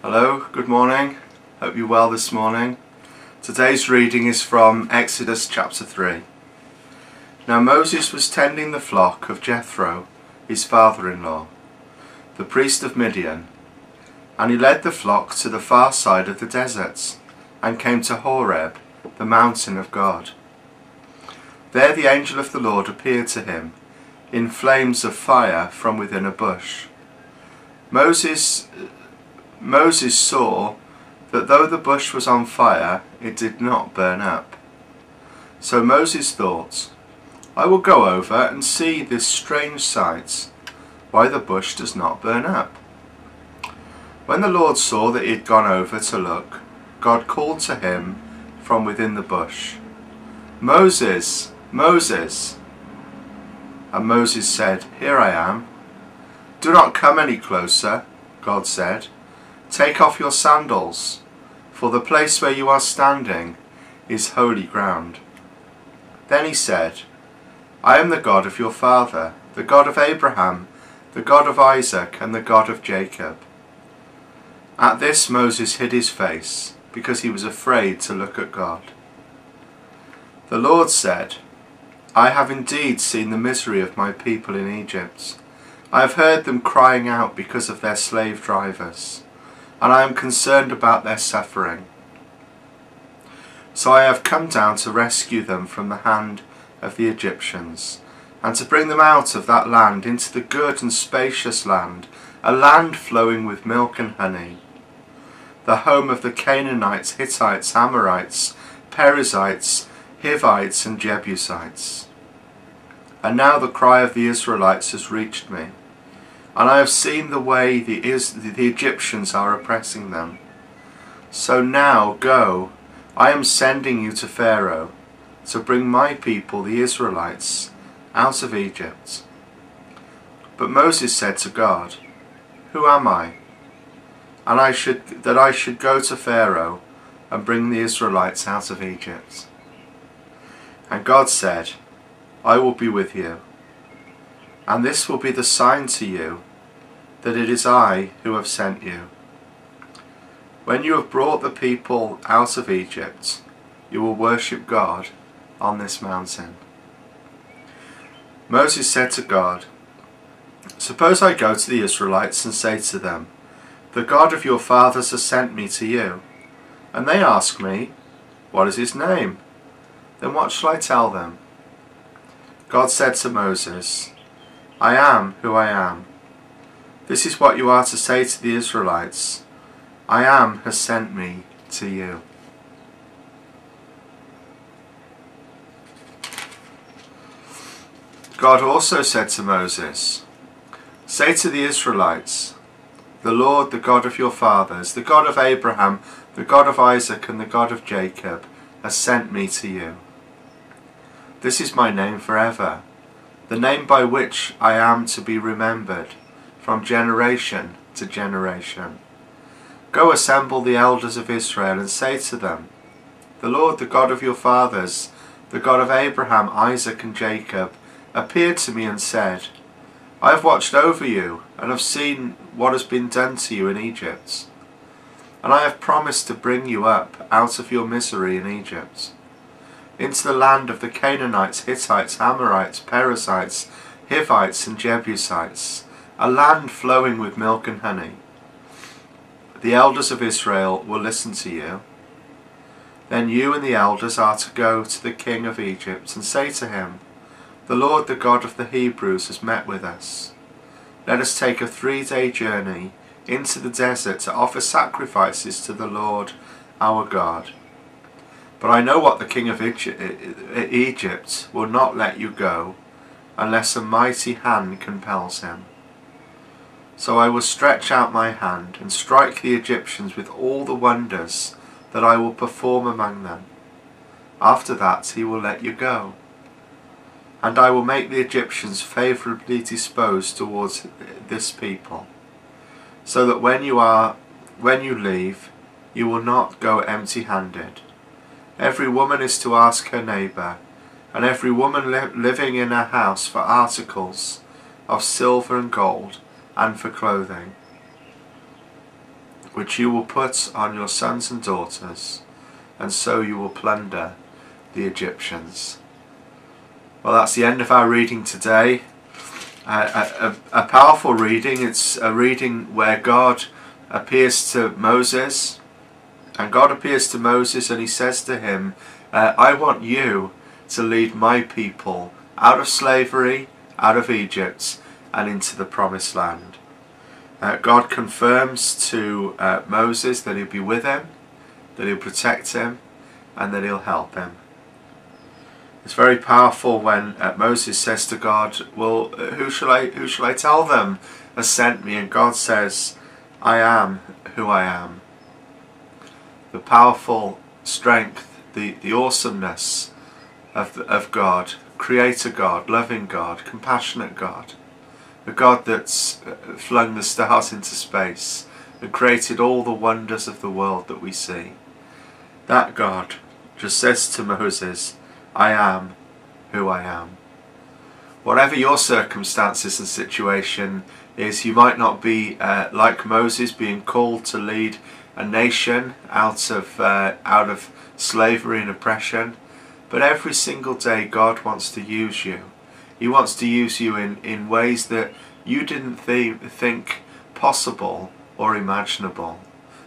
Hello, good morning. Hope you're well this morning. Today's reading is from Exodus chapter 3. Now Moses was tending the flock of Jethro, his father-in-law, the priest of Midian, and he led the flock to the far side of the deserts, and came to Horeb, the mountain of God. There the angel of the Lord appeared to him, in flames of fire from within a bush. Moses saw that though the bush was on fire, it did not burn up. So Moses thought, I will go over and see this strange sight, why the bush does not burn up. When the Lord saw that he had gone over to look, God called to him from within the bush, Moses, Moses. And Moses said, Here I am. Do not come any closer, God said. Take off your sandals, for the place where you are standing is holy ground. Then he said, I am the God of your father, the God of Abraham, the God of Isaac, and the God of Jacob. At this Moses hid his face, because he was afraid to look at God. The Lord said, I have indeed seen the misery of my people in Egypt. I have heard them crying out because of their slave drivers, and I am concerned about their suffering. So I have come down to rescue them from the hand of the Egyptians, and to bring them out of that land into the good and spacious land, a land flowing with milk and honey, the home of the Canaanites, Hittites, Amorites, Perizzites, Hivites, and Jebusites. And now the cry of the Israelites has reached me, and I have seen the way the Egyptians are oppressing them. So now go, I am sending you to Pharaoh, to bring my people, the Israelites, out of Egypt. But Moses said to God, Who am I, and I should go to Pharaoh and bring the Israelites out of Egypt? And God said, I will be with you, and this will be the sign to you that it is I who have sent you. When you have brought the people out of Egypt, you will worship God on this mountain. Moses said to God, Suppose I go to the Israelites and say to them, The God of your fathers has sent me to you, and they ask me, What is his name? Then what shall I tell them? God said to Moses, I am who I am. This is what you are to say to the Israelites, I am has sent me to you. God also said to Moses, Say to the Israelites, The Lord, the God of your fathers, the God of Abraham, the God of Isaac, and the God of Jacob, has sent me to you. This is my name forever, the name by which I am to be remembered from generation to generation. Go assemble the elders of Israel and say to them, The Lord, the God of your fathers, the God of Abraham, Isaac, and Jacob, appeared to me and said, I have watched over you and have seen what has been done to you in Egypt, and I have promised to bring you up out of your misery in Egypt, into the land of the Canaanites, Hittites, Amorites, Perizzites, Hivites, and Jebusites, a land flowing with milk and honey. The elders of Israel will listen to you. Then you and the elders are to go to the king of Egypt and say to him, The Lord, the God of the Hebrews, has met with us. Let us take a 3-day journey into the desert to offer sacrifices to the Lord our God. But I know what the king of Egypt will not let you go, unless a mighty hand compels him. So I will stretch out my hand and strike the Egyptians with all the wonders that I will perform among them. After that he will let you go. And I will make the Egyptians favourably disposed towards this people, so that when you leave, you will not go empty-handed. Every woman is to ask her neighbour, and every woman living in her house for articles of silver and gold, and for clothing. which you will put on your sons and daughters, and so you will plunder the Egyptians. Well, that's the end of our reading today. A powerful reading. It's a reading where God appears to Moses, and God appears to Moses and he says to him, I want you to lead my people out of slavery, out of Egypt, and into the promised land. God confirms to Moses that he'll be with him, that he'll protect him, and that he'll help him. It's very powerful when Moses says to God, well, who shall I tell them has sent me? And God says, I am who I am. The powerful strength, the awesomeness of God, Creator God, loving God, compassionate God, a God that's flung the stars into space and created all the wonders of the world that we see. That God just says to Moses, I am who I am. Whatever your circumstances and situation is, you might not be like Moses, being called to lead a nation out of slavery and oppression, but every single day God wants to use you. He wants to use you in ways that you didn't think possible or imaginable.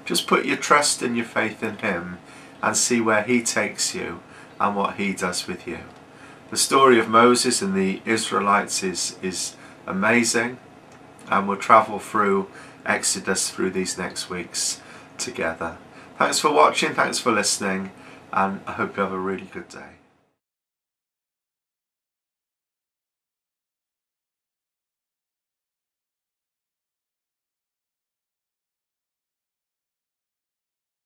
Just put your trust and your faith in him and see where he takes you and what he does with you. The story of Moses and the Israelites is amazing, and we'll travel through Exodus through these next weeks together. Thanks for watching, thanks for listening, and I hope you have a really good day.